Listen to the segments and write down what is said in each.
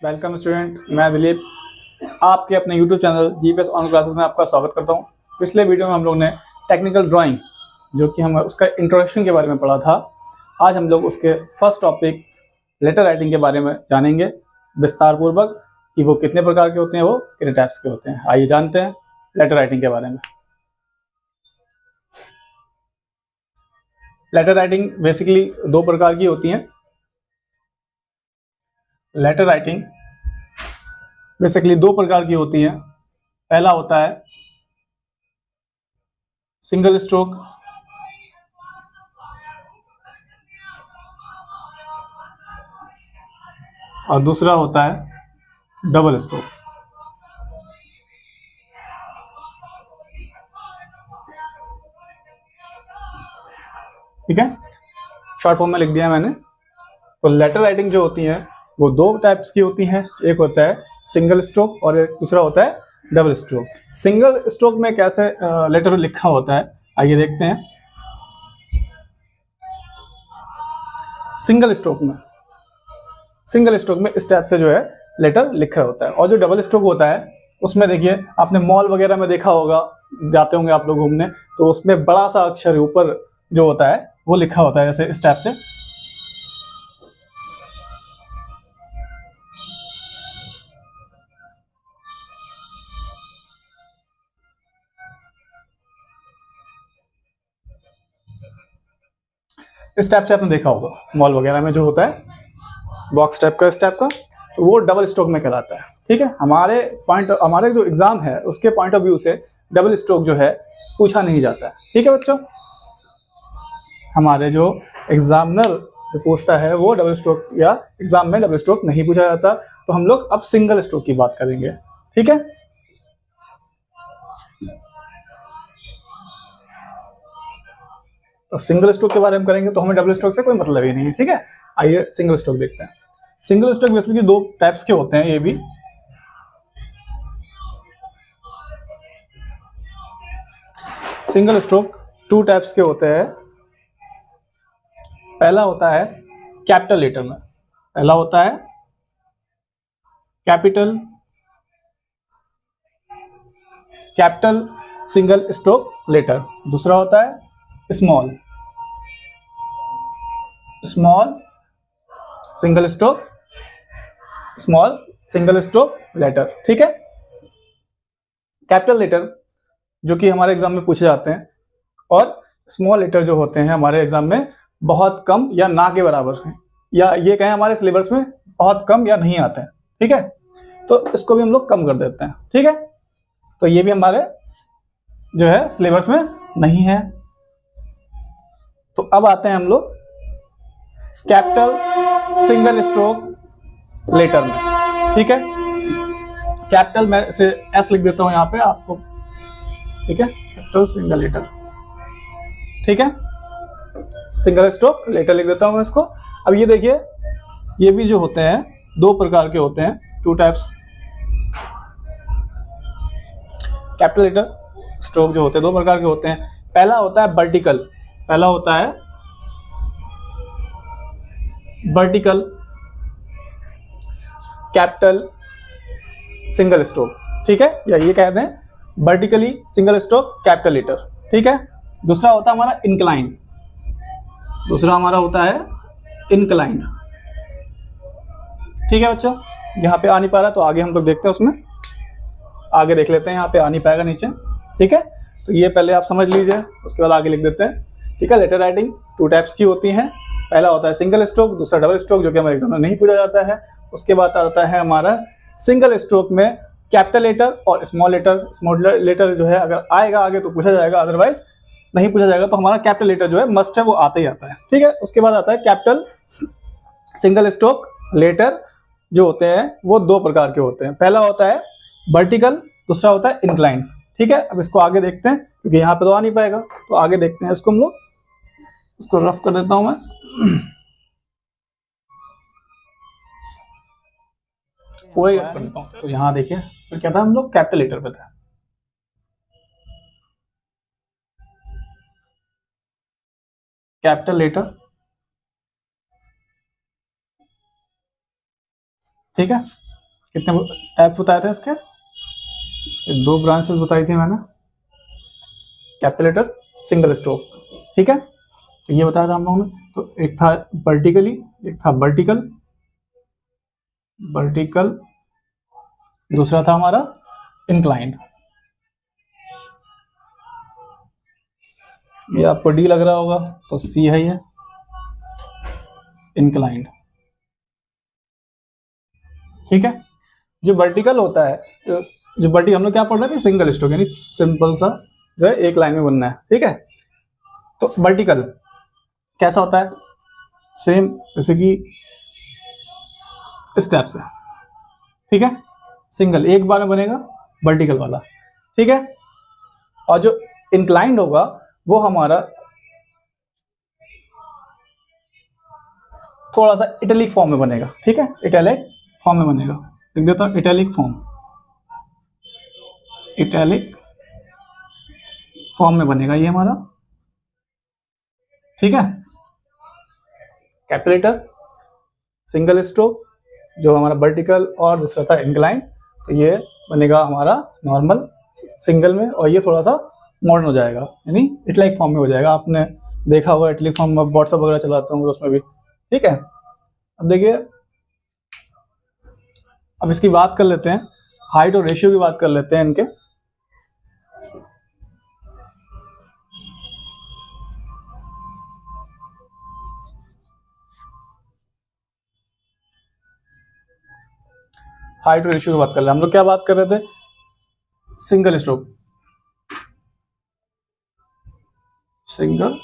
Welcome student, मैं दिलीप आपके अपने YouTube channel GPS online classes में आपका स्वागत करता हूं। पिछले वीडियो में हम लोग ने टेक्निकल ड्राइंग जो कि हम उसका इंट्रोडक्शन के बारे में पढ़ा था। आज हम लोग उसके फर्स्ट टॉपिक लेटर राइटिंग के बारे में जानेंगे विस्तार पूर्वक कि वो कितने प्रकार के होते हैं, वो कितने टाइप्स के होते हैं। आइए जानते हैं लेटर राइटिंग के बारे में। लेटर राइटिंग बेसिकली दो प्रकार की होती हैं। लेटर राइटिंग बेसिकली दो प्रकार की होती हैं। पहला होता है सिंगल स्ट्रोक और दूसरा होता है डबल स्ट्रोक। ठीक है, शॉर्ट फॉर्म में लिख दिया मैंने। तो लेटर राइटिंग जो होती है वो दो टाइप्स की होती हैं। एक होता है सिंगल स्ट्रोक और एक दूसरा होता है डबल स्ट्रोक। सिंगल स्ट्रोक में कैसे लेटर लिखा होता है, आइए देखते हैं। सिंगल स्ट्रोक में इस टाइप से जो है लेटर लिखा होता है। और जो डबल स्ट्रोक होता है उसमें देखिए, आपने मॉल वगैरह में देखा होगा, जाते होंगे आप लोग घूमने, तो उसमें बड़ा सा अक्षर ऊपर जो होता है वो लिखा होता है, जैसे इस टाइप से। इस टाइप से आपने देखा होगा मॉल वगैरह में जो होता है बॉक्स टाइप का, इस टाइप का, तो वो डबल स्ट्रोक में कहलाता है। ठीक है, हमारे जो एग्जाम है उसके पॉइंट ऑफ व्यू से डबल स्ट्रोक जो है पूछा नहीं जाता है। ठीक है बच्चों, हमारे जो एग्जामिनर जो पूछता है वो डबल स्ट्रोक या एग्जाम में डबल स्ट्रोक नहीं पूछा जाता। तो हम लोग अब सिंगल स्ट्रोक की बात करेंगे। ठीक है, तो सिंगल स्ट्रोक के बारे में करेंगे तो हमें डबल स्ट्रोक से कोई मतलब ही नहीं है। ठीक है, आइए सिंगल स्ट्रोक देखते हैं। सिंगल स्ट्रोक बेसिकली दो टाइप्स के होते हैं। ये भी सिंगल स्ट्रोक टू टाइप्स के होते हैं। पहला होता है कैपिटल लेटर में, पहला होता है कैपिटल सिंगल स्ट्रोक लेटर, दूसरा होता है स्मॉल सिंगल स्ट्रोक लेटर। ठीक है, कैपिटल लेटर जो कि हमारे एग्जाम में पूछे जाते हैं और स्मॉल लेटर जो होते हैं हमारे एग्जाम में बहुत कम या ना के बराबर हैं, या ये कहें हमारे सिलेबस में बहुत कम या नहीं आते हैं। ठीक है, तो इसको भी हम लोग कम कर देते हैं। ठीक है, तो ये भी हमारे जो है सिलेबस में नहीं है। तो अब आते हैं हम लोग कैपिटल सिंगल स्ट्रोक लेटर में। ठीक है, कैपिटल मैं इसे एस लिख देता हूं यहां पे आपको। ठीक है, कैपिटल सिंगल लेटर। ठीक है, सिंगल स्ट्रोक लेटर लिख देता हूं मैं इसको। अब ये देखिए, ये भी जो होते हैं दो प्रकार के होते हैं, two types. Capital letter stroke जो होते हैं दो प्रकार के होते हैं। पहला होता है वर्टिकल कैपिटल सिंगल स्ट्रोक। ठीक है, या ये कहते हैं vertically single stroke capital letter. ठीक है, दूसरा होता है हमारा इंक्लाइंड। ठीक है बच्चों, यहाँ पे आ नहीं पा रहा तो आगे हम लोग देखते हैं, उसमें आगे देख लेते हैं। यहाँ पे आ नहीं पाएगा नीचे। ठीक है, तो ये पहले आप समझ लीजिए, उसके बाद आगे लिख देते हैं। ठीक है, लेटर राइटिंग टू टाइप्स की होती हैं। पहला होता है सिंगल स्ट्रोक, दूसरा डबल स्ट्रोक, जो कि हमारे एग्जाम में नहीं पूछा जाता है। उसके बाद आता है हमारा सिंगल स्ट्रोक में कैपिटल लेटर और स्मॉल लेटर जो है अगर आएगा आगे तो पूछा जाएगा, अदरवाइज नहीं पूछा जाएगा। तो हमारा कैपिटल लेटर जो है मस्ट है, वो आता ही आता है। ठीक है, उसके बाद आता है कैपिटल सिंगल स्ट्रोक लेटर जो होते हैं वो दो प्रकार के होते हैं। पहला होता है वर्टिकल, दूसरा होता है इंक्लाइंड। ठीक है, अब इसको आगे देखते हैं क्योंकि यहाँ पे तो आ नहीं पाएगा, तो आगे देखते हैं इसको हम लोग। इसको रफ कर देता हूं मैं। वही रफ कर देता हूं। तो यहाँ देखिए, तो क्या था, हम लोग कैपिटल लेटर पे थे। कैपिटल लेटर, ठीक है, कितने टाइप्स बताए थे इसके? इसके 2 ब्रांचेस बताई थी मैंने, कैपिलेटर, सिंगल स्ट्रोक, ठीक है। तो ये बताया था हम लोगों ने। तो एक था वर्टिकली, एक था वर्टिकल, दूसरा था हमारा इंक्लाइंड। ये आपको डी लग रहा होगा, तो सी है ये इंक्लाइंड, ठीक है। जो वर्टिकल होता है, जो वर्टिकल हम लोग क्या पढ़ रहे थे, सिंगल स्ट्रोक, यानी सिंपल सा जो है एक लाइन में बनना है, ठीक है। तो वर्टिकल कैसा होता है? सेम जैसे कि स्टेप्स है, ठीक है। सिंगल एक बार में बनेगा वर्टिकल वाला, ठीक है। और जो इंक्लाइंड होगा वो हमारा थोड़ा सा इटैलिक फॉर्म में बनेगा, ठीक है। इटैलिक फॉर्म में बनेगा, लिख देता हूं इटैलिक फॉर्म, इटैलिक फॉर्म में बनेगा ये हमारा, ठीक है। कैपिलेटर, सिंगल स्ट्रोक, जो हमारा वर्टिकल और दूसरा था इंक्लाइन, तो ये बनेगा हमारा नॉर्मल सिंगल में, और ये थोड़ा सा मॉडर्न हो जाएगा, यानी इटैलिक फॉर्म में हो जाएगा। आपने देखा होगा इटैलिक फॉर्म में व्हाट्सएप वगैरह चलाते होंगे उसमें भी, ठीक है। अब देखिए, अब इसकी बात कर लेते हैं, हाइट और रेशियो की बात कर लेते हैं इनके। हाइट और रेशियो की बात कर रहे हैं हम लोग। क्या बात कर रहे थे? सिंगल स्ट्रोक, सिंगल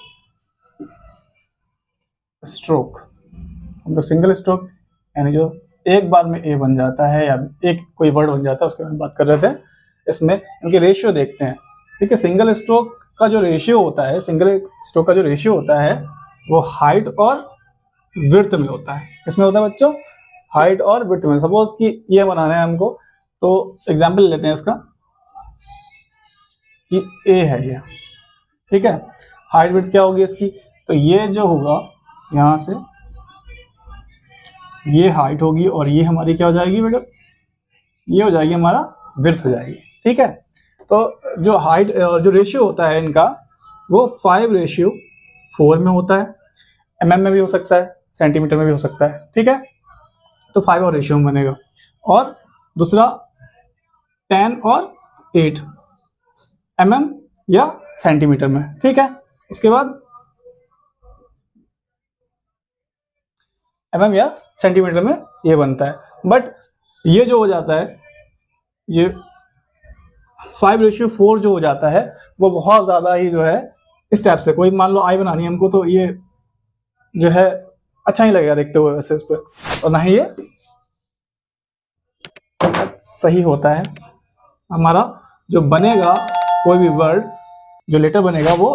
स्ट्रोक, हम लोग सिंगल स्ट्रोक यानी जो एक बार में ए बन जाता है या एक कोई वर्ड बन जाता है उसके बारे में बात कर रहे थे। इसमें इनके रेशियो देखते हैं, ठीक है। सिंगल स्ट्रोक का जो रेशियो होता है, सिंगल स्ट्रोक का जो रेशियो होता है वो हाइट और विड्थ में होता है। किसमें होता है बच्चों? हाइट और विड्थ में। सपोज कि ये बनाना है हमको, तो एग्जाम्पल लेते हैं इसका कि ए है ये, ठीक है। हाइट विड्थ क्या होगी इसकी? तो ये जो होगा यहां से ये हाइट होगी और ये हमारी क्या हो जाएगी बेटा? ये हो जाएगी हमारा विड्थ हो जाएगी, ठीक है। तो जो हाइट जो रेशियो होता है इनका वो 5:4 में होता है। mm में भी हो सकता है, सेंटीमीटर में भी हो सकता है, ठीक है। तो 5 और रेशियो में बनेगा। और दूसरा 10 और 8 mm या सेंटीमीटर में, ठीक है। उसके बाद mm या सेंटीमीटर में ये बनता है। बट ये जो हो जाता है, ये 5:4 जो हो जाता है वो बहुत ज्यादा ही जो है इस टाइप से, कोई मान लो आई बनानी है हमको, तो ये जो है अच्छा नहीं लगेगा देखते हुए वैसे इस पर, और ना ही ये सही होता है। हमारा जो बनेगा कोई भी वर्ड, जो लेटर बनेगा वो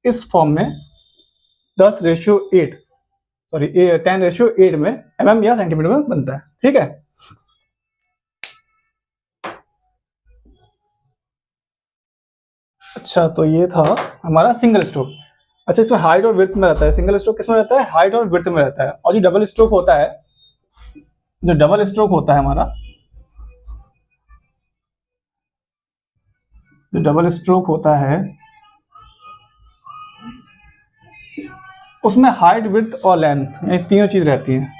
इस फॉर्म में 10:8 सॉरी 10:8 में mm या सेंटीमीटर में बनता है, ठीक है। अच्छा, तो ये था हमारा सिंगल स्ट्रोक। अच्छा, इसमें हाइट और विड्थ में रहता है। सिंगल स्ट्रोक किसमें रहता है? हाइट और विड्थ में रहता है। और जो डबल स्ट्रोक होता है, जो डबल स्ट्रोक होता है हमारा, जो डबल स्ट्रोक होता है उसमें हाइट विड्थ और लेंथ ये तीनों चीज रहती हैं।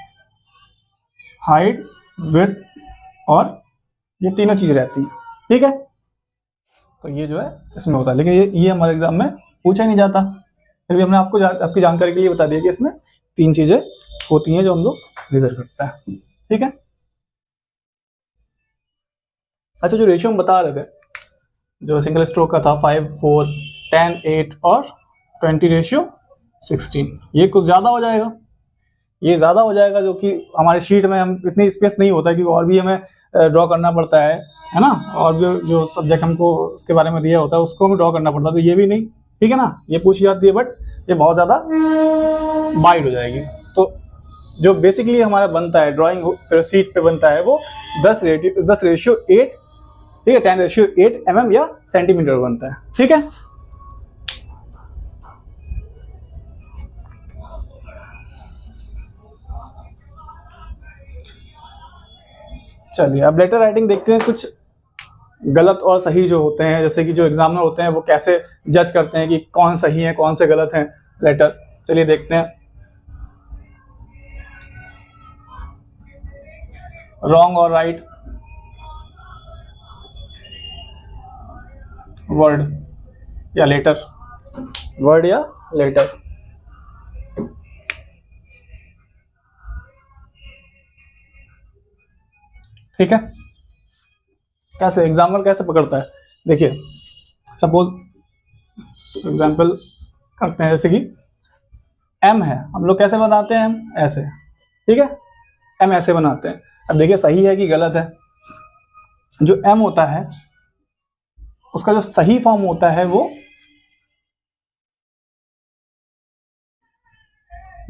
हाइट, विड्थ और ये तीनों चीज रहती हैं, ठीक है। तो ये जो है इसमें होता है, लेकिन ये हमारे एग्जाम में पूछा ही नहीं जाता। फिर भी हमने आपको आपकी जानकारी के लिए बता दिया कि इसमें 3 चीजें होती हैं जो हम लोग मेजर करता है, ठीक है। अच्छा, जो रेशियो हम बता रहे थे, जो सिंगल स्ट्रोक का था 5, 4, 10, 8 और 20:16, ये कुछ ज्यादा हो जाएगा। ये ज्यादा हो जाएगा, जो कि हमारे शीट में हम इतनी स्पेस नहीं होता, क्योंकि और भी हमें ड्रॉ करना पड़ता है ना। और जो सब्जेक्ट हमको उसके बारे में दिया होता है उसको हमें ड्रॉ करना पड़ता है, तो ये भी नहीं, ठीक है ना। ये पूछी जाती है, बट ये बहुत ज्यादा वाइड हो जाएगी। तो जो बेसिकली हमारा बनता है ड्रॉइंग शीट पे बनता है वो 10:8, ठीक है, 10:8 mm या सेंटीमीटर बनता है, ठीक है। चलिए अब लेटर राइटिंग देखते हैं, कुछ गलत और सही जो होते हैं, जैसे कि जो एग्जामिनर होते हैं वो कैसे जज करते हैं कि कौन सही है कौन से गलत हैं लेटर। चलिए देखते हैं। रॉन्ग और राइट, वर्ड या लेटर, वर्ड या लेटर। ठीक है, कैसे एग्जामिनर कैसे पकड़ता है, देखिए सपोज एग्जाम्पल करते हैं, जैसे कि एम है, हम लोग कैसे बनाते हैं, एम ऐसे, ठीक है, एम ऐसे बनाते हैं। अब देखिए सही है कि गलत है। जो एम होता है उसका जो सही फॉर्म होता है वो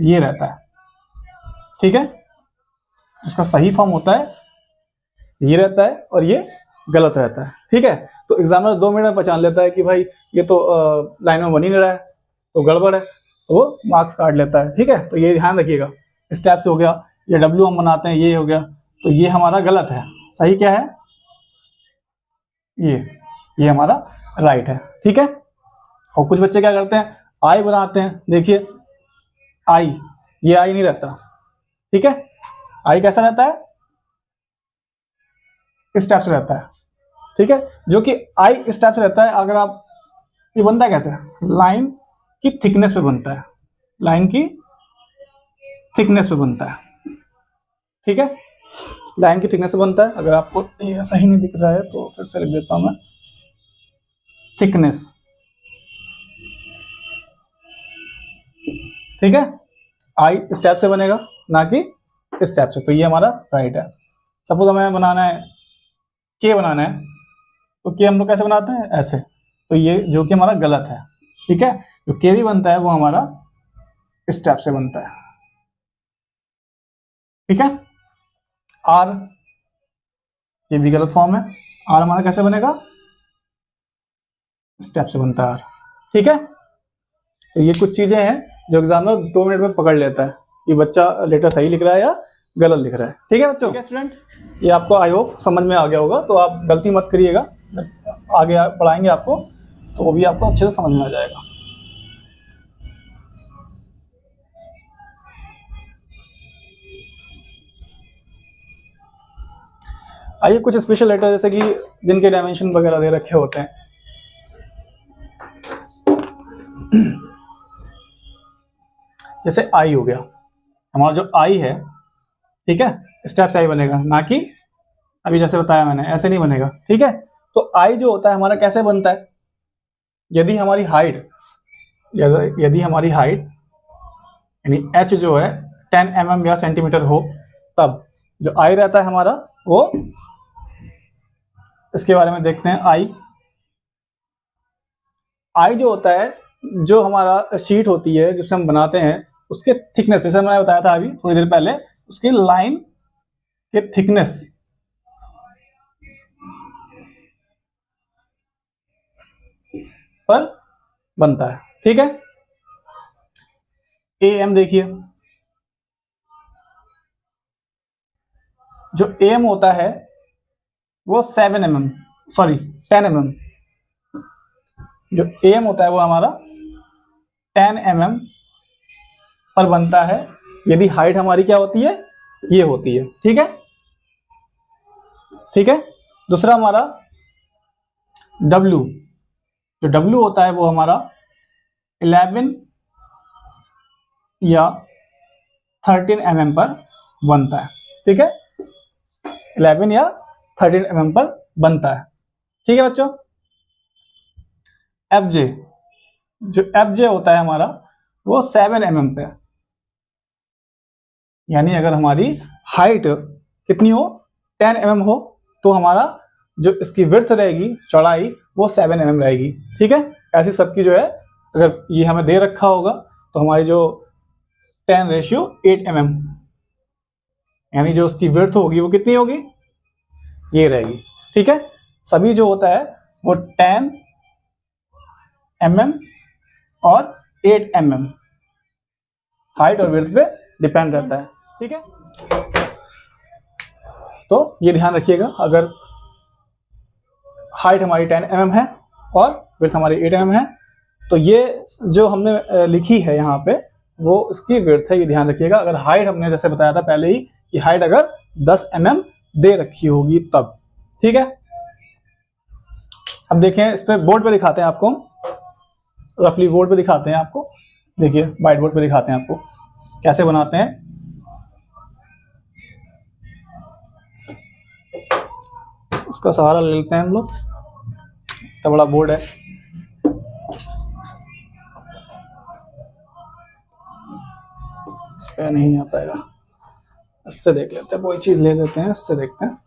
ये रहता है, ठीक है, उसका सही फॉर्म होता है ये रहता है और ये गलत रहता है, ठीक है। तो एग्जामिनर 2 मिनट में पहचान लेता है कि भाई ये तो लाइन में बन ही नहीं रहा है, तो गड़बड़ है, तो वो मार्क्स काट लेता है, ठीक है। तो ये ध्यान रखिएगा, इस टाइप से हो गया, ये डब्ल्यू हम बनाते हैं, ये हो गया, तो ये हमारा गलत है, सही क्या है, ये हमारा राइट है, ठीक है। और कुछ बच्चे क्या करते हैं, आई बनाते हैं, देखिए आई, ये आई नहीं रहता, ठीक है। आई कैसा रहता है, इस टाइप से रहता है, ठीक है, जो कि आई इस टाइप से रहता है। अगर आप, ये बनता है कैसे, लाइन की थिकनेस पे बनता है, लाइन की थिकनेस पे बनता है, ठीक है, लाइन की थिकनेस पे बनता है। अगर आपको ये सही नहीं दिख रहा है तो फिर से लिख देता हूं मैं, थिकनेस, ठीक है। आई इस टाइप से बनेगा, ना कि इस टाइप से, तो ये हमारा राइट है। सपोज हमें बनाना है के बनाना है, तो के हम लोग कैसे बनाते हैं, ऐसे, तो ये जो कि हमारा गलत है, ठीक है। जो के भी बनता है वो हमारा इस टाइप से बनता है, ठीक है। आर, ये भी गलत फॉर्म है, आर हमारा कैसे बनेगा, इस टाइप से बनता है आर, ठीक है। तो ये कुछ चीजें हैं जो एग्जामिनर 2 मिनट में पकड़ लेता है कि बच्चा लेटर सही लिख रहा है या गलत लिख रहा है, ठीक है बच्चों। ठीक है स्टूडेंट, ये आपको आई होप समझ में आ गया होगा, तो आप गलती मत करिएगा, आगे पढ़ाएंगे आपको तो वो भी आपको अच्छे से समझ में आ जाएगा। आइए कुछ स्पेशल लेटर, जैसे कि जिनके डायमेंशन वगैरह दे रखे होते हैं, जैसे आई हो गया, हमारा जो आई है, ठीक है, इस टाइप से आई बनेगा, ना कि अभी जैसे बताया मैंने ऐसे नहीं बनेगा, ठीक है। तो आई जो होता है हमारा कैसे बनता है, यदि हमारी हाइट, यदि हमारी हाइट यानी h जो है 10 mm या सेंटीमीटर हो, तब जो आई रहता है हमारा वो, इसके बारे में देखते हैं। आई जो होता है, जो हमारा शीट होती है जिससे हम बनाते हैं, उसके थिकनेस, जैसे मैंने बताया था अभी थोड़ी देर पहले, उसकी लाइन के थिकनेस पर बनता है, ठीक है। एम देखिए, जो एम होता है वो 7 mm, सॉरी 10 mm, जो एम होता है वो हमारा 10 mm पर बनता है, यदि हाइट हमारी क्या होती है, ये होती है, ठीक है, ठीक है। दूसरा हमारा W, जो W होता है वो हमारा 11 या 13 mm पर बनता है, ठीक है, 11 या 13 mm पर बनता है, ठीक है बच्चों। FJ, जो FJ होता है हमारा वो 7 mm पे, यानी अगर हमारी हाइट कितनी हो, 10 mm हो, तो हमारा जो इसकी विड्थ रहेगी, चौड़ाई, वो 7 mm रहेगी, ठीक है। ऐसी सबकी जो है, अगर ये हमें दे रखा होगा तो हमारी जो 10:8 mm, यानी जो उसकी विड्थ होगी वो कितनी होगी, ये रहेगी, ठीक है। सभी जो होता है वो 10 mm और 8 mm हाइट और विड्थ पे डिपेंड रहता है, ठीक है। तो ये ध्यान रखिएगा, अगर हाइट हमारी 10 mm है और विड्थ हमारी 8 mm है, तो ये जो हमने लिखी है यहाँ पे वो इसकी विड्थ है, ये ध्यान रखिएगा। अगर हाइट हमने जैसे बताया था पहले ही कि हाइट अगर 10 mm दे रखी होगी तब, ठीक है। अब देखें, इस पे बोर्ड पे दिखाते हैं आपको, रफली बोर्ड पे दिखाते हैं आपको। देखिए व्हाइट बोर्ड पे दिखाते हैं आपको कैसे बनाते हैं। उसका सहारा ले लेते हैं हम लोग, इतना बड़ा बोर्ड है। इस पे नहीं आ पाएगा, इससे देख लेते हैं, कोई चीज ले लेते हैं, इससे देखते हैं।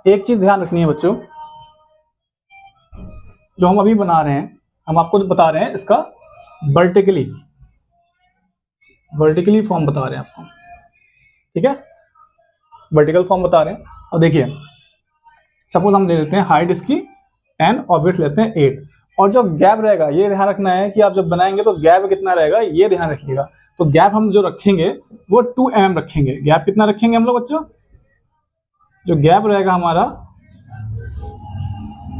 एक चीज ध्यान रखनी है बच्चों, जो हम अभी बना रहे हैं, हम आपको बता रहे हैं इसका वर्टिकली फॉर्म बता रहे हैं आपको, ठीक है, वर्टिकल फॉर्म बता रहे हैं। और देखिए सपोज हम ले लेते हैं हाइट इसकी 10 और विड्थ लेते हैं 8, और जो गैप रहेगा ये ध्यान रखना है कि आप जब बनाएंगे तो गैप कितना रहेगा ये ध्यान रखिएगा। तो गैप हम जो रखेंगे वो 2 mm रखेंगे। गैप कितना रखेंगे हम लोग बच्चों? जो गैप रहेगा हमारा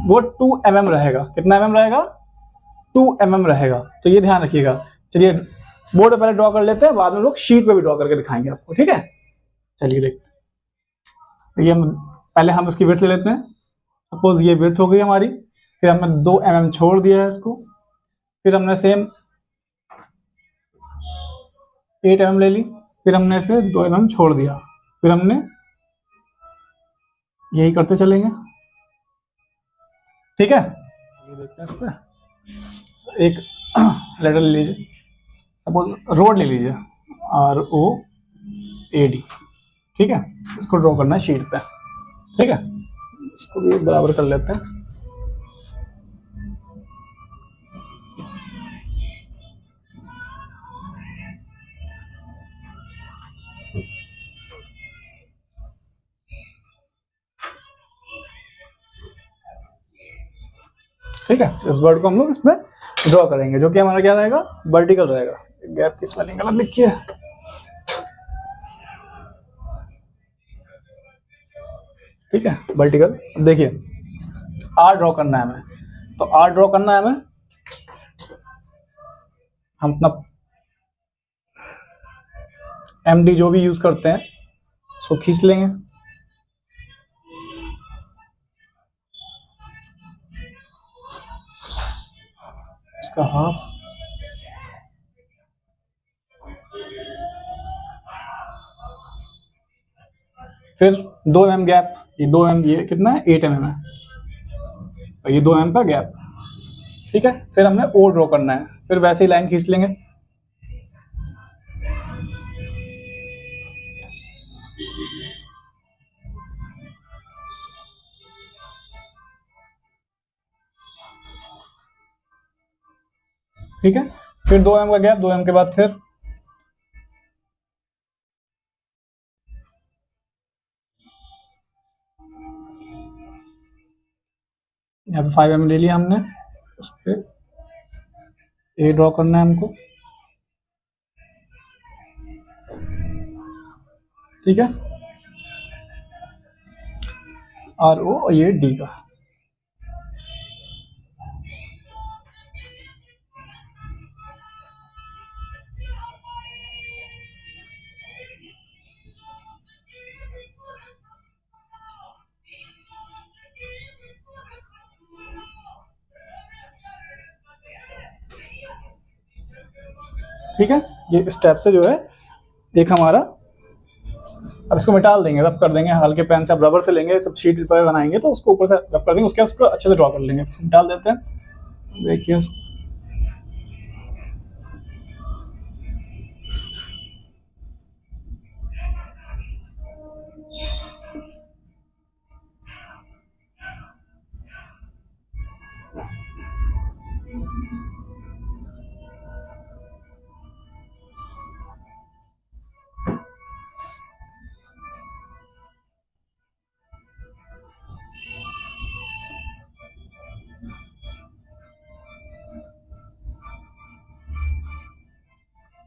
वो 2 mm रहेगा। कितना mm रहेगा? 2 mm रहेगा। तो ये ध्यान रखिएगा। चलिए बोर्ड पे पहले ड्रॉ कर लेते हैं, बाद में लोग शीट पे भी ड्रॉ करके दिखाएंगे आपको, ठीक है। चलिए देखते हैं। ये पहले हम इसकी विड्थ ले लेते हैं। सपोज ये विड्थ हो गई हमारी, फिर हमने 2 mm छोड़ दिया है इसको, फिर हमने सेम 8 mm ले ली, फिर हमने इसे 2 mm छोड़ दिया, फिर हमने यही करते चलेंगे, ठीक है। ये देखते हैं इस पर एक लेटर ले लीजिए, सपोज रोड ले लीजिए, ROAD, ठीक है। इसको ड्रॉ करना है शीट पे, ठीक है। इसको भी बराबर कर लेते हैं। ठीक है, इस वर्ड को हम लोग इसमें ड्रॉ करेंगे, जो कि हमारा क्या रहेगा? वर्टिकल रहेगा। गैप की स्पेलिंग गलत लिखी है, ठीक है, वर्टिकल। देखिए आर ड्रॉ करना है हमें, तो आर ड्रॉ करना है हमें, हम अपना MD जो भी यूज करते हैं उसको खींच लेंगे, इसका हाफ, फिर 2 mm गैप, ये 2 mm, ये कितना है? 8 mm है, तो ये 2 mm का गैप, ठीक है। फिर हमने ओ ड्रॉ करना है, फिर वैसे ही लाइन खींच लेंगे, ठीक है। फिर 2 mm का गैप, 2 mm के बाद फिर यहाँ पे 5 mm ले लिया हमने, इस पे ए ड्रॉ करना है हमको, ठीक है। RO और ये D का, ठीक है। ये स्टेप से जो है एक हमारा, अब इसको मिटा देंगे, रफ कर देंगे हल्के पेन से। अब रबर से लेंगे, सब शीट पर बनाएंगे तो उसको ऊपर से रफ कर देंगे, उसके बाद उसको अच्छे से ड्रॉ कर लेंगे, डाल देते हैं। देखिए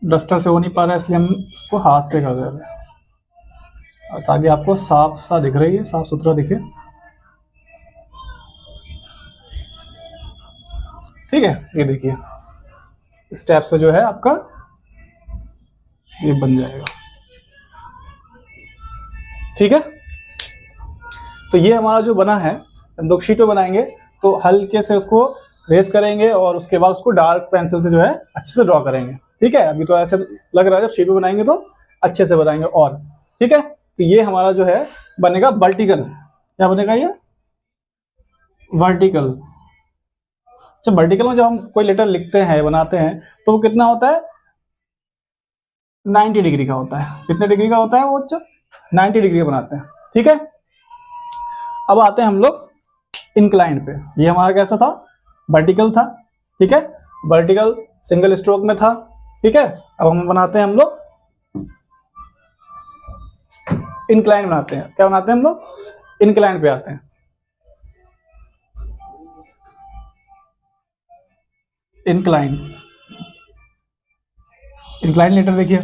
डस्टर से हो नहीं पा रहा है, इसलिए हम इसको हाथ से कर दे रहे हैं, और ताकि आपको साफ सा दिख रही है, साफ सुथरा दिखे। ठीक है, ये देखिए स्टेप से जो है आपका ये बन जाएगा। ठीक है, तो ये हमारा जो बना है, हम लोग शीट पे बनाएंगे तो हल्के से उसको रेस करेंगे और उसके बाद उसको डार्क पेंसिल से जो है अच्छे से ड्रॉ करेंगे। ठीक है, अभी तो ऐसे लग रहा है, जब शीट पे बनाएंगे तो अच्छे से बनाएंगे। और ठीक है, तो ये हमारा जो है बनेगा वर्टिकल। क्या बनेगा ये? वर्टिकल। अच्छा, वर्टिकल में जब हम कोई लेटर लिखते हैं, बनाते हैं, तो वो कितना होता है? 90 डिग्री का होता है। कितने डिग्री का होता है वो? 90 डिग्री का बनाते हैं। ठीक है, अब आते हैं हम लोग इंक्लाइंड पे। ये हमारा कैसा था? वर्टिकल था। ठीक है, वर्टिकल सिंगल स्ट्रोक में था। ठीक है, अब हम बनाते हैं, हम लोग इंक्लाइंड बनाते हैं। क्या बनाते हैं हम लोग? इंक्लाइंड पे आते हैं। इंक्लाइंड, इंक्लाइंड लेटर देखिए,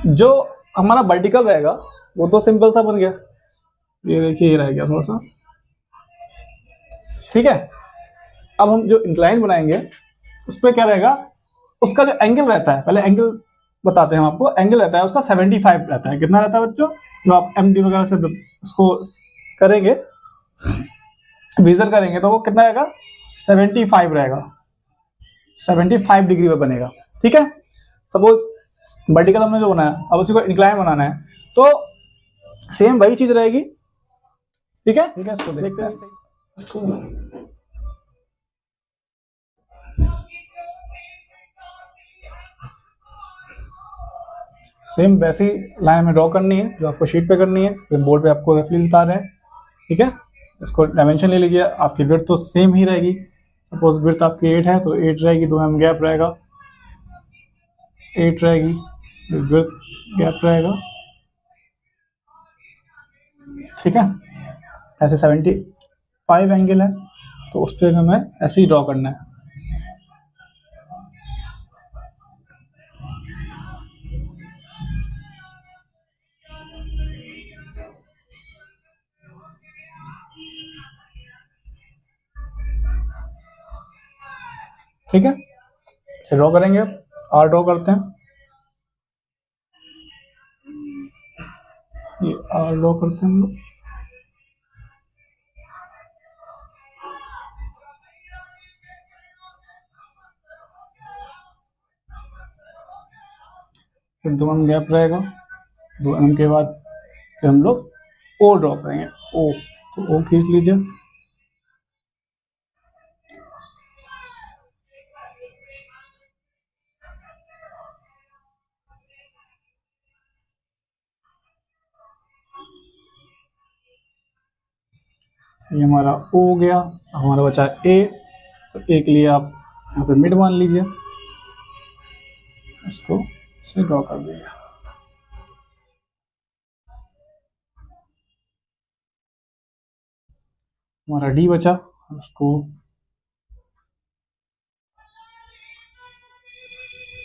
जो हमारा वर्टिकल रहेगा वो तो सिंपल सा बन गया, ये देखिए, ये रह गया थोड़ा सा। ठीक है, अब हम जो इंक्लाइन बनाएंगे उस पर क्या रहेगा? उसका जो एंगल रहता है, पहले एंगल बताते हैं हम आपको। एंगल रहता है उसका 75 रहता है। कितना रहता है बच्चों? जो आप एमडी वगैरह से उसको करेंगे, मेजर करेंगे, तो वो कितना रहेगा? 75 रहेगा। 75 डिग्री में बनेगा। ठीक है, सपोज वर्टिकल हमने जो बनाया, अब उसी को इंक्लाइन बनाना है, तो सेम वही चीज रहेगी। ठीक है, ठीक है, इसको देखते हैं। इसको सेम वैसी लाइन में ड्रॉ करनी है जो आपको शीट पे करनी है, फिर बोर्ड पे आपको रफली बता रहे हैं। ठीक है, इसको डायमेंशन ले लीजिए। आपकी विड्थ तो सेम ही रहेगी। सपोज विड्थ आपकी 8 है तो 8 रहेगी, 2 mm गैप रहेगा, 8 रहेगी, विड्थ गैप रहेगा। ठीक है, ऐसे 75 एंगल है तो उस पर हमें ऐसे ही ड्रॉ करना है। ठीक है, इसे ड्रॉ करेंगे। आर ड्रॉ करते हैं, ये आर ड्रॉ करते हैं हम लोग। फिर 2 mm गैप रहेगा, 2 mm के बाद फिर हम लोग ओ ड्रॉ करेंगे। ओ, तो ओ खींच लीजिए। ये हमारा ओ हो गया। हमारा बचा ए, तो ए के लिए आप यहाँ पे मिड मान लीजिए, इसको से ड्रॉ कर दीजिए। हमारा डी बचा, उसको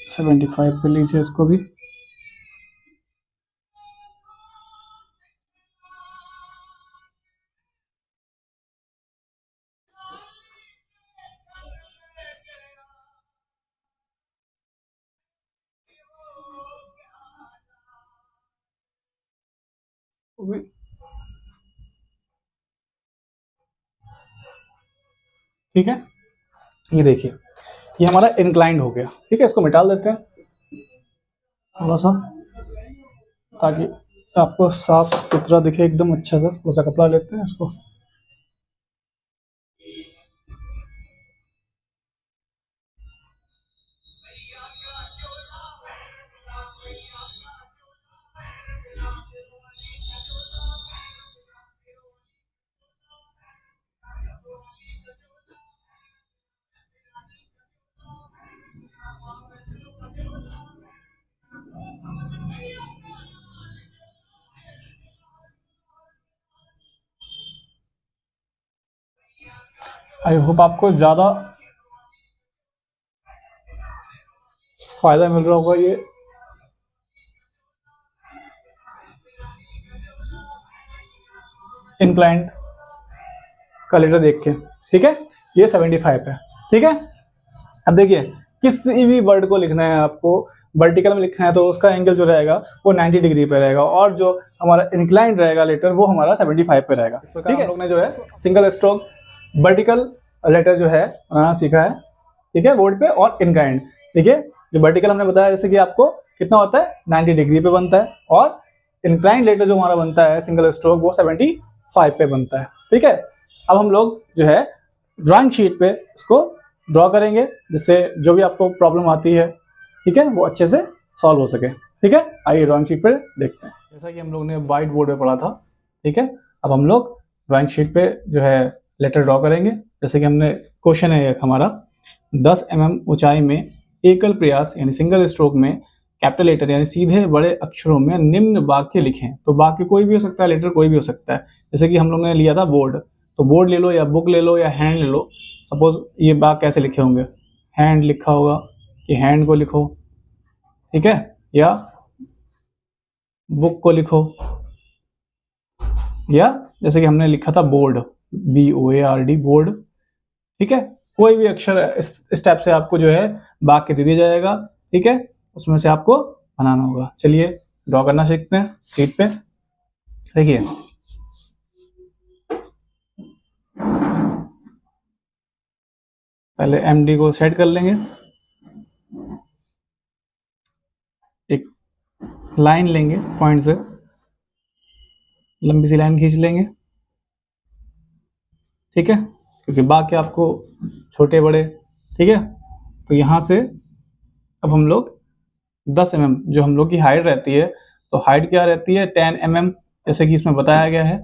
75 पे लीजिए, इसको भी। ठीक है, ये देखिए, ये हमारा इंक्लाइंड हो गया। ठीक है, इसको मिटा देते हैं थोड़ा सा, ताकि आपको साफ सुथरा दिखे एकदम अच्छा सा। थोड़ा सा कपड़ा लेते हैं इसको। आई होप आपको ज़्यादा फायदा मिल रहा होगा ये इंक्लाइंड का लेटर देख के, ठीक है। ये 75 है, ठीक है। अब देखिए किसी भी वर्ड को लिखना है आपको, वर्टिकल में लिखना है तो उसका एंगल जो रहेगा वो 90 डिग्री पे रहेगा, और जो हमारा इंक्लाइंड रहेगा लेटर वो हमारा 75 पे रहेगा। इस प्रकार हम लोग ने जो है सिंगल स्ट्रोक वर्टिकल लेटर जो है बनाना सीखा है, ठीक है, बोर्ड पे। और इंक्लाइंड, देखिए जो वर्टिकल हमने बताया जैसे कि आपको कितना होता है 90 डिग्री पे बनता है, और इंक्लाइंड लेटर जो हमारा बनता है सिंगल स्ट्रोक वो 75 पे बनता है, ठीक है। अब हम लोग जो है ड्राइंग शीट पे इसको ड्रॉ करेंगे, जिससे जो भी आपको प्रॉब्लम आती है, ठीक है, वो अच्छे से सॉल्व हो सके, ठीक है। आइए ड्राइंग शीट पे देखते हैं। जैसा कि हम लोग ने व्हाइट बोर्ड पे पढ़ा था, ठीक है। अब हम लोग ड्राइंग शीट पे जो है लेटर ड्रॉ करेंगे। जैसे कि हमने क्वेश्चन है एक हमारा, 10 mm ऊंचाई में एकल प्रयास यानी सिंगल स्ट्रोक में कैपिटल लेटर यानी सीधे बड़े अक्षरों में निम्न वाक्य लिखें। तो वाक्य कोई भी हो सकता है, लेटर कोई भी हो सकता है। जैसे कि हम लोग ने लिया था बोर्ड, तो बोर्ड ले लो या बुक ले लो या हैंड ले लो। सपोज ये वाक्य कैसे लिखे होंगे, हैंड लिखा होगा कि हैंड को लिखो, ठीक है, या बुक को लिखो, या जैसे कि हमने लिखा था बोर्ड, BOARD बोर्ड, ठीक है। कोई भी अक्षर इस स्टेप से आपको जो है वाक्य दे दिया जाएगा, ठीक है, उसमें से आपको बनाना होगा। चलिए ड्रॉ करना सीखते हैं शीट पे। देखिए पहले MD को सेट कर लेंगे, एक लाइन लेंगे पॉइंट से, लंबी सी लाइन खींच लेंगे, ठीक है, क्योंकि वाक्य आपको छोटे बड़े, ठीक है। तो यहाँ से अब हम लोग 10 mm जो हम लोग की हाइट रहती है, तो हाइट क्या रहती है 10 mm, जैसे कि इसमें बताया गया है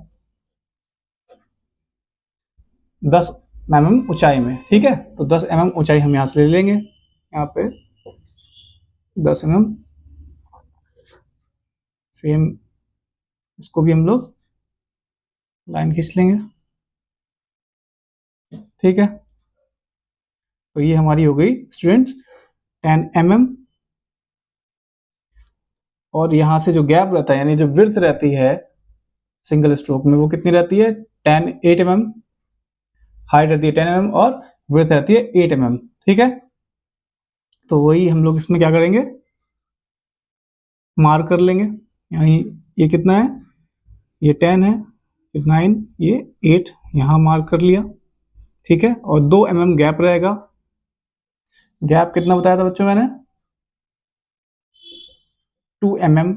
10 mm ऊंचाई में, ठीक है। तो 10 mm ऊंचाई हम यहाँ से ले लेंगे, यहाँ पे 10 mm, सेम इसको भी हम लोग लाइन खींच लेंगे, ठीक है। तो ये हमारी हो गई स्टूडेंट्स 10 mm, और यहाँ से जो गैप रहता है यानी जो विड्थ रहती है सिंगल स्ट्रोक में वो कितनी रहती है 8 mm, हाइट रहती है 10 mm और विड्थ रहती है 8 mm, ठीक है। तो वही हम लोग इसमें क्या करेंगे, मार्क कर लेंगे। यानी ये कितना है, ये 10 है, 9, ये 8, यहाँ मार्क कर लिया, ठीक है। और 2 mm गैप रहेगा। गैप कितना बताया था बच्चों मैंने, 2 mm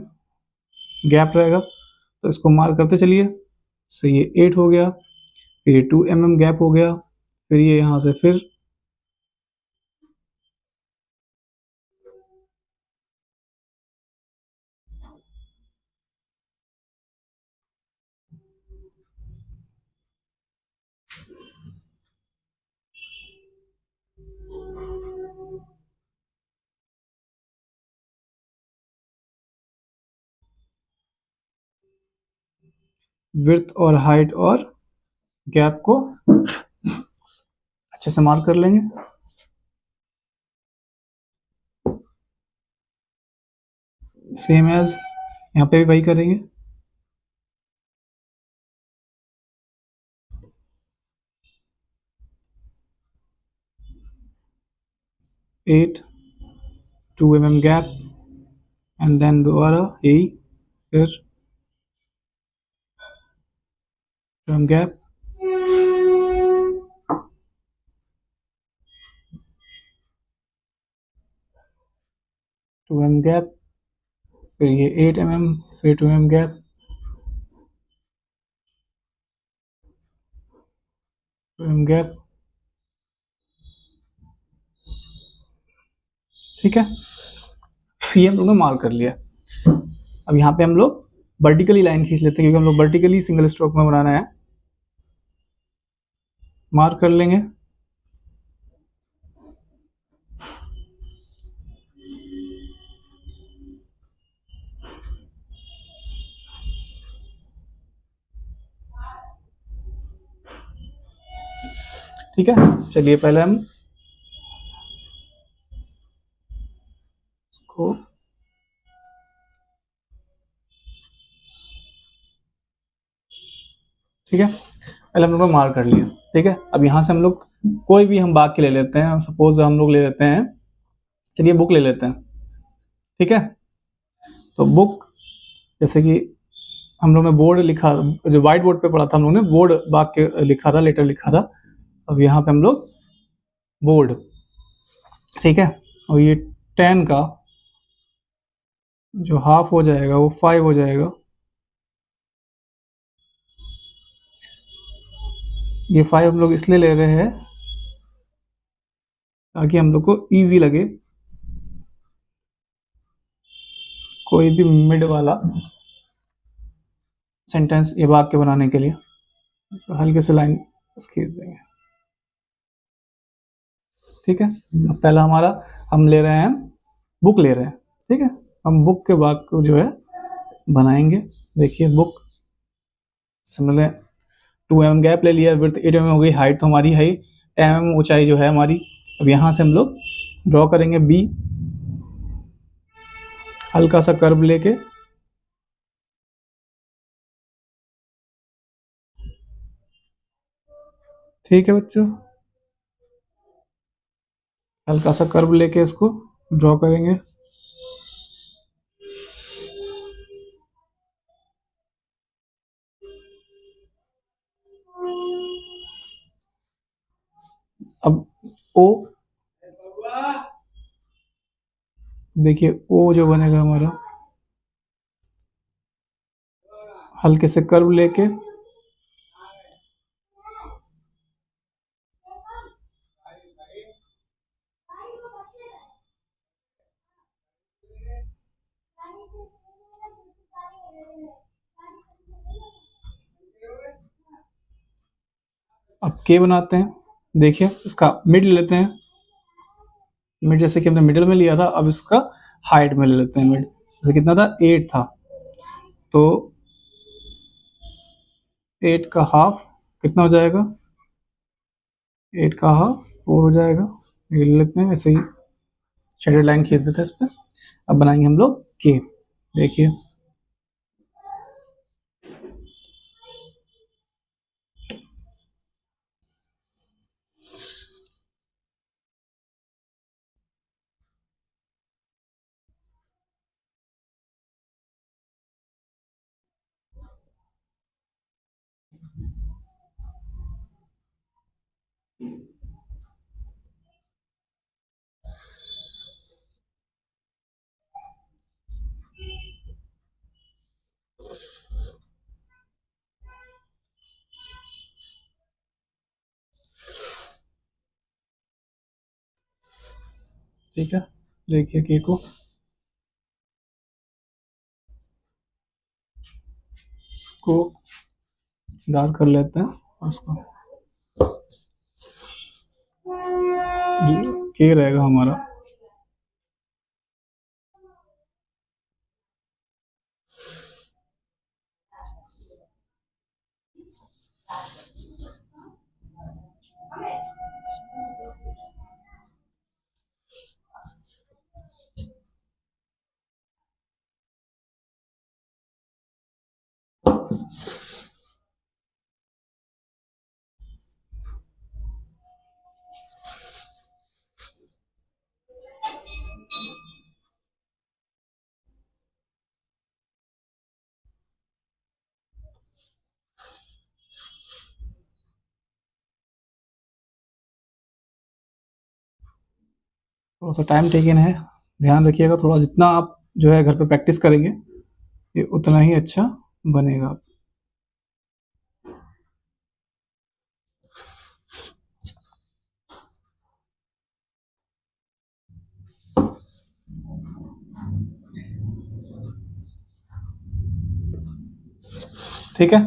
गैप रहेगा। तो इसको मार्क करते चलिए। सो ये 8 हो गया, फिर ये 2 mm गैप हो गया, फिर ये यहाँ से फिर विड्थ और हाइट और गैप को अच्छे से मार्क कर लेंगे। सेम एज यहाँ पे भी वही करेंगे। 8, 2 mm गैप, एंड देन दोबारा यही फिर 2 mm गैप, गैप, फिर ये 8 mm, फिर 2 mm गैप, 2 mm गैप, ठीक है। ये हम लोग ने मार्क कर लिया। अब यहाँ पे हम लोग वर्टिकली लाइन खींच लेते हैं, क्योंकि हम लोग वर्टिकली सिंगल स्ट्रोक में बनाना है। मार्क कर लेंगे, ठीक है। चलिए पहले हम इसको ठीक है, पहले हम लोग ने मार्क कर लिया। ठीक है, अब यहाँ से हम लोग कोई भी हम वाक्य ले लेते हैं। सपोज हम लोग ले लेते हैं, चलिए बुक ले लेते हैं। ठीक है, तो बुक, जैसे कि हम लोग ने बोर्ड लिखा, जो व्हाइट बोर्ड पे पढ़ा था हम लोग ने, बोर्ड वाक्य लिखा था, लेटर लिखा था। अब यहाँ पे हम लोग बोर्ड, ठीक है, और ये 10 का जो हाफ हो जाएगा वो 5 हो जाएगा। ये 5 हम लोग इसलिए ले रहे हैं ताकि हम लोग को इजी लगे कोई भी मिड वाला सेंटेंस या वाक्य बनाने के लिए। तो हल्के से लाइन उसकी देंगे। ठीक है, अब पहला हमारा हम ले रहे हैं, बुक ले रहे हैं। ठीक है, हम बुक के वाक्य जो है बनाएंगे। देखिए बुक, समझ लें 2 mm गैप ले लिया, विड्थ 8 mm हो गई, हाइट तो हमारी है 10 mm ऊंचाई जो है हमारी। अब यहाँ से हम लोग ड्रॉ करेंगे बी, हल्का सा कर्व लेके। ठीक है बच्चों, हल्का सा कर्व लेके इसको ड्रॉ करेंगे। अब ओ, देखिए ओ जो बनेगा हमारा, हल्के से कर्व लेके अब के बनाते हैं। देखिए इसका मिड ले लेते हैं, मिड जैसे कि हमने मिडिल में लिया था, अब इसका हाइट में ले लेते हैं मिड। जैसे कितना था, 8 था, तो 8 का हाफ कितना हो जाएगा, 8 का हाफ 4 हो जाएगा। ये ले लेते हैं, ऐसे ही शेडेड लाइन खींच देते हैं इस पर। अब बनाएंगे हम लोग के। देखिए ठीक है, देखिए के को इसको डार्क कर लेते हैं और इसको के रहेगा हमारा। थोड़ा सा टाइम टेकन है, ध्यान रखिएगा थोड़ा। जितना आप जो है घर पे प्रैक्टिस करेंगे ये उतना ही अच्छा बनेगा। ठीक है,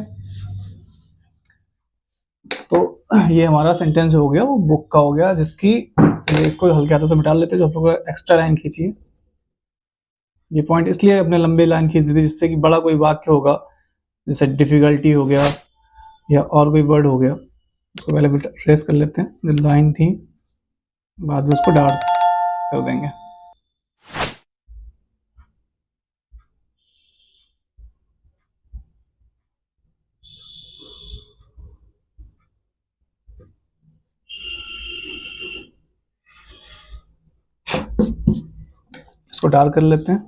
तो ये हमारा सेंटेंस हो गया, वो बुक का हो गया, जिसकी चलिए इसको हल्के हाथों से मिटा लेते हैं, जो आप लोग एक्स्ट्रा लाइन खींची है। ये पॉइंट इसलिए अपने लंबे लाइन खींच दी थी जिससे कि बड़ा कोई वाक्य होगा, जैसे डिफिकल्टी हो गया या और कोई वर्ड हो गया, उसको पहले ट्रेस कर लेते हैं, जो लाइन थी बाद में उसको डार्क कर देंगे। इसको डार्क कर लेते हैं।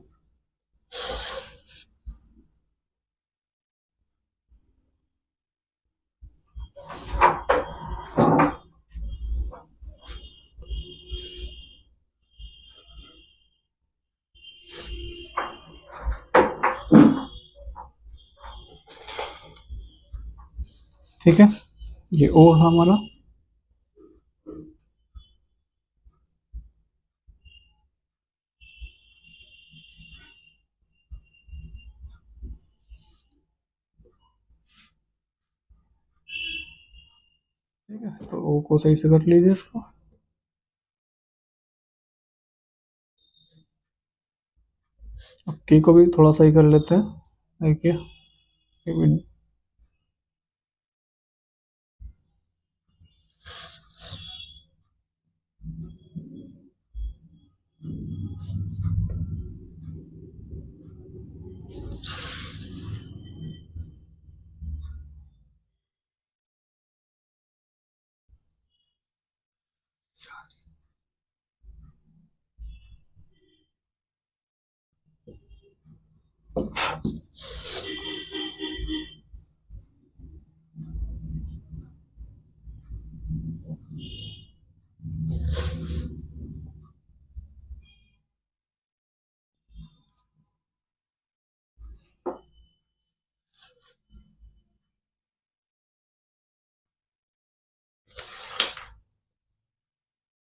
ठीक है, ये ओ है हमारा। ठीक है, तो ओ को सही से कर लीजिए इसको। के को भी थोड़ा सही कर लेते हैं। देखिए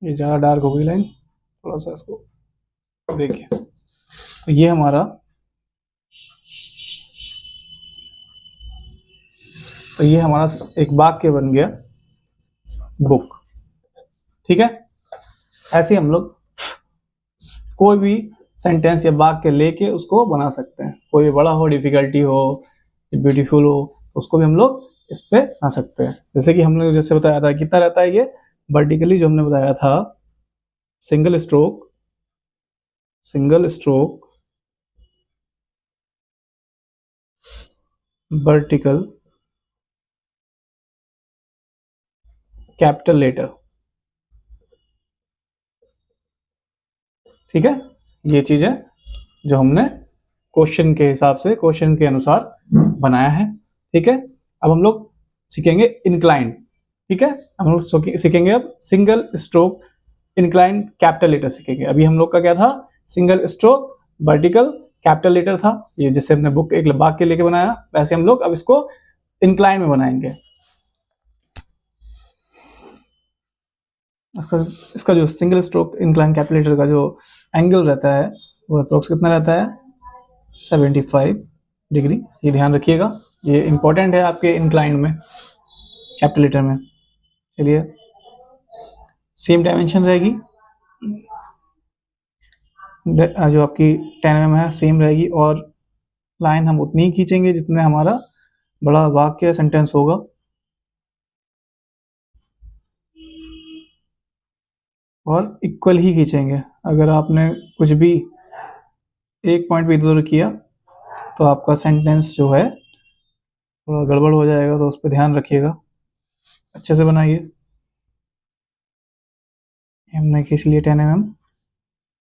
ये ज़्यादा डार्क हो गई लाइन, थोड़ा सा इसको देखिए। तो ये हमारा, तो ये हमारा एक वाक्य बन गया बुक। ठीक है, ऐसे ही हम लोग कोई भी सेंटेंस या वाक्य लेके उसको बना सकते हैं। कोई भी बड़ा हो, डिफिकल्टी हो, ब्यूटीफुल हो, उसको भी हम लोग इस पे बना सकते हैं। जैसे कि हमने जैसे बताया था, कितना रहता है ये वर्टिकली, जो हमने बताया था single stroke vertical capital letter. ठीक है, ये चीज है जो हमने क्वेश्चन के हिसाब से, क्वेश्चन के अनुसार बनाया है। ठीक है, अब हम लोग सीखेंगे इंक्लाइन। ठीक है, हम लोग सीखेंगे अब single stroke incline capital letter सीखेंगे। अभी हम लोग का क्या था, single stroke vertical capital letter था, ये जैसे हमने बुक एक वाक्य लेके बनाया, वैसे हम लोग अब इसको इंक्लाइन में बनाएंगे। इसका जो single stroke incline capital letter का जो एंगल रहता है वो अप्रोक्स कितना रहता है, 75 डिग्री। ये ध्यान रखिएगा, ये इंपॉर्टेंट है आपके इंक्लाइन में, कैपिटल लेटर में। चलिए, सेम डायमेंशन रहेगी, जो आपकी 10 mm है सेम रहेगी, और लाइन हम उतनी ही खींचेंगे जितने हमारा बड़ा वाक्य सेंटेंस होगा। और इक्वल ही खींचेंगे। अगर आपने कुछ भी एक पॉइंट भी इधर किया तो आपका सेंटेंस जो है थोड़ा गड़बड़ हो जाएगा, तो उस पर ध्यान रखिएगा, अच्छे से बनाइए। हमने खींच लिए 10 mm,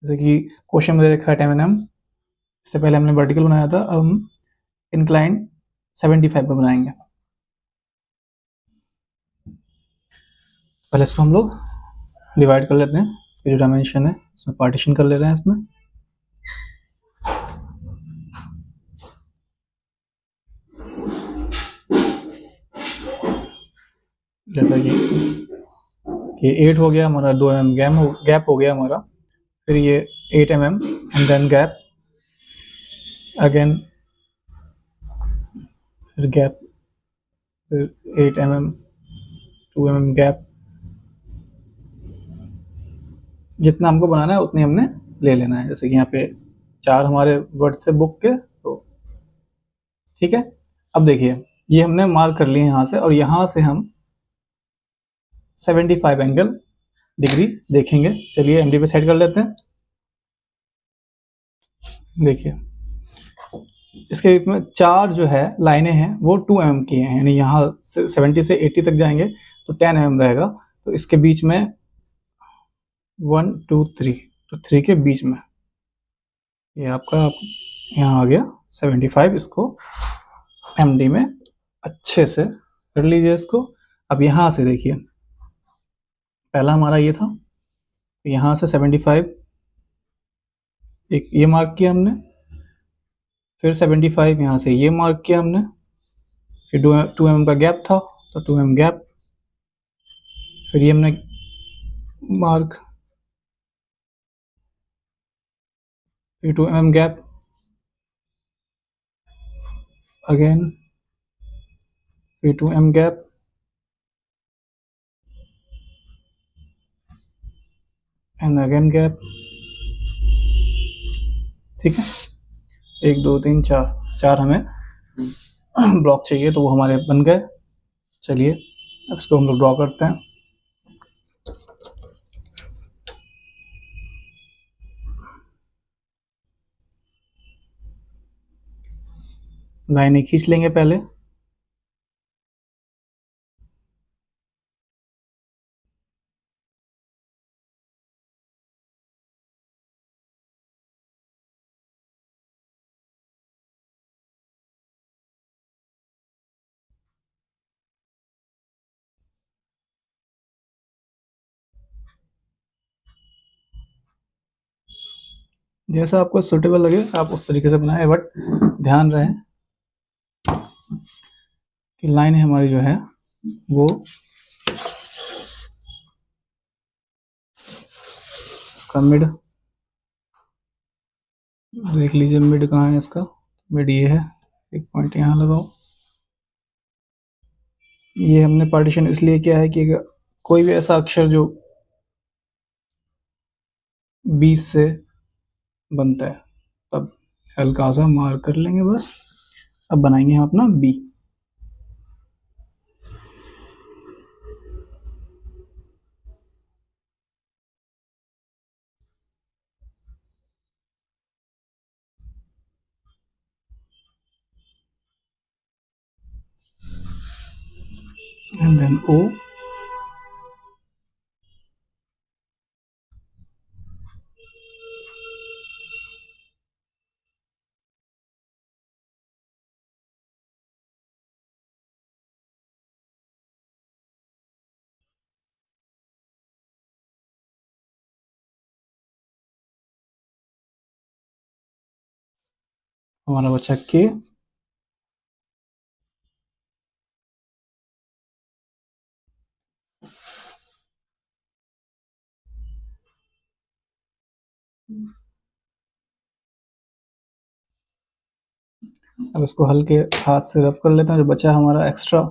जैसे कि क्वेश्चन में दे रखा है 10 mm। इससे पहले हमने वर्टिकल बनाया था, अब हम इंक्लाइन 75 पे बनाएंगे। पहले इसको हम लोग डिवाइड कर लेते हैं, इसके जो डायमेंशन है इसमें पार्टीशन कर ले रहे हैं इसमें। जैसा कि 8 हो गया हमारा, 2 mm गैप हो गया हमारा, फिर ये 8 mm and then gap again, फिर गैप, फिर 8 mm 2 mm गैप। जितना हमको बनाना है उतनी हमने ले लेना है। जैसे कि यहाँ पे 4 हमारे वर्ड से बुक के, तो ठीक है। अब देखिए, ये हमने मार्क कर लिए यहाँ से, और यहाँ से हम 75 एंगल डिग्री देखेंगे। चलिए एमडी पे सेट कर लेते हैं। देखिए, इसके बीच में 4 जो है लाइनें हैं वो 2 mm की हैं, यानी यहाँ से 70 से 80 तक जाएंगे तो 10 mm रहेगा। तो इसके बीच में 1 2 3, तो 3 के बीच में ये आपका यहाँ आ गया 75। इसको MD में अच्छे से कर लीजिए इसको। अब यहाँ से देखिए, पहला हमारा ये था, यहाँ से 75 एक ये मार्क किया हमने, फिर 75 यहाँ से ये मार्क किया हमने, फिर 2 mm का गैप था तो 2 mm गैप, फिर ये हमने मार्क, फिर 2 mm गैप अगेन, फिर 2 mm gap, and again gap. ठीक है, 1 2 3 4 4 हमें ब्लॉक चाहिए तो वो हमारे बन गए। चलिए अब इसको हम लोग ड्रॉ करते हैं। लाइनें खींच लेंगे पहले। जैसा आपको सुटेबल लगे आप उस तरीके से बनाएं, बट ध्यान रहे कि लाइन हमारी जो है वो इसका मिड देख लीजिए, मिड कहाँ है इसका, मिड ये है, एक पॉइंट यहाँ लगाओ। ये हमने पार्टीशन इसलिए किया है कि कोई भी ऐसा अक्षर जो 20 से बनता है तब हल्का सा मार्क कर लेंगे बस। अब बनाएंगे हम अपना बी। एंड देन ओ, हमारा बचा के। अब इसको हल्के हाथ से रब कर लेते हैं, जो बचा हमारा एक्स्ट्रा।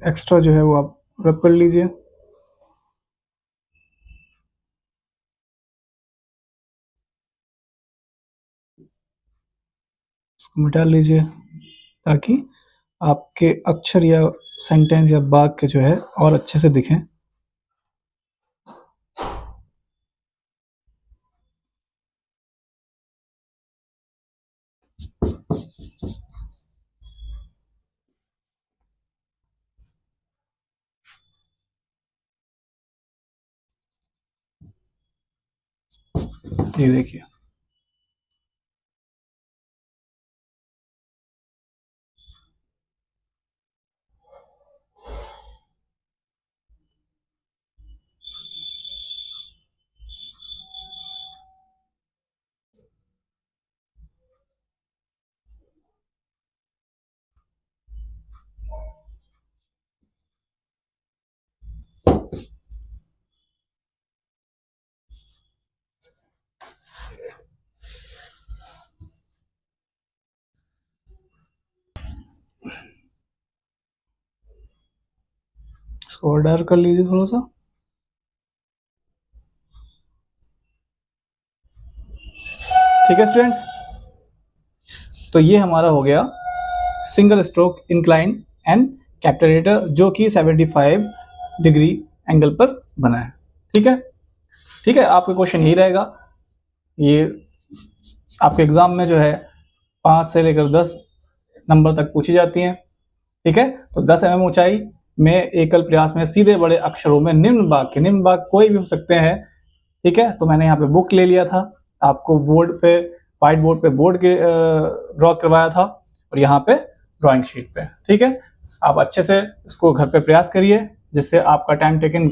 एक्स्ट्रा जो है वो आप रब कर लीजिए। इसको मिटा लीजिए ताकि आपके अक्षर या सेंटेंस या वाक्य जो है और अच्छे से दिखें। ये देखिए, इसको और डार्क कर लीजिए थोड़ा सा। ठीक है स्टूडेंट्स, तो ये हमारा हो गया सिंगल स्ट्रोक इंक्लाइन एंड कैपिटलेटर जो कि 75 डिग्री एंगल पर बना है। ठीक है, ठीक है, आपका क्वेश्चन यही रहेगा। ये आपके एग्जाम में जो है 5 से लेकर 10 नंबर तक पूछी जाती हैं। ठीक है, तो 10 mm ऊंचाई में एकल प्रयास में सीधे बड़े अक्षरों में निम्न वाक्य कोई भी हो सकते हैं। ठीक है, तो मैंने यहाँ पे बुक ले लिया था, आपको बोर्ड पे व्हाइट बोर्ड पे बोर्ड के ड्रॉ करवाया था और यहाँ पे ड्राइंग शीट पे। ठीक है, आप अच्छे से इसको घर पे प्रयास करिए जिससे आपका टाइम टेकन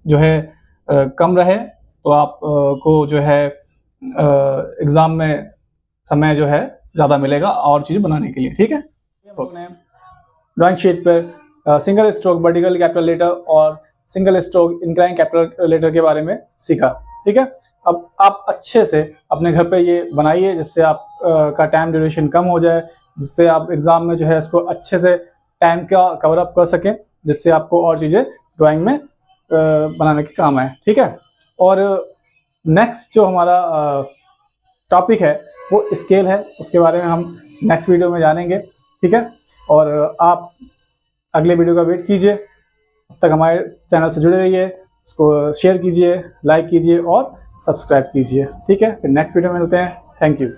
जो है कम रहे, तो आप को जो है एग्जाम में समय जो है ज़्यादा मिलेगा और चीज़ें बनाने के लिए। ठीक है, ड्राइंग शीट पर single stroke vertical capital letter और single stroke incline capital letter के बारे में सीखा। ठीक है, अब आप अच्छे से अपने घर पे ये बनाइए जिससे आप का टाइम ड्यूरेशन कम हो जाए, जिससे आप एग्जाम में जो है इसको अच्छे से टाइम का कवर अप कर सकें, जिससे आपको और चीज़ें ड्राइंग में बनाने के काम आए। ठीक है, और नेक्स्ट जो हमारा टॉपिक है वो स्केल है, उसके बारे में हम नेक्स्ट वीडियो में जानेंगे। ठीक है, और आप अगले वीडियो का वेट कीजिए, तब तक हमारे चैनल से जुड़े रहिए, इसको शेयर कीजिए, लाइक कीजिए और सब्सक्राइब कीजिए। ठीक है, फिर नेक्स्ट वीडियो में मिलते हैं। Thank you.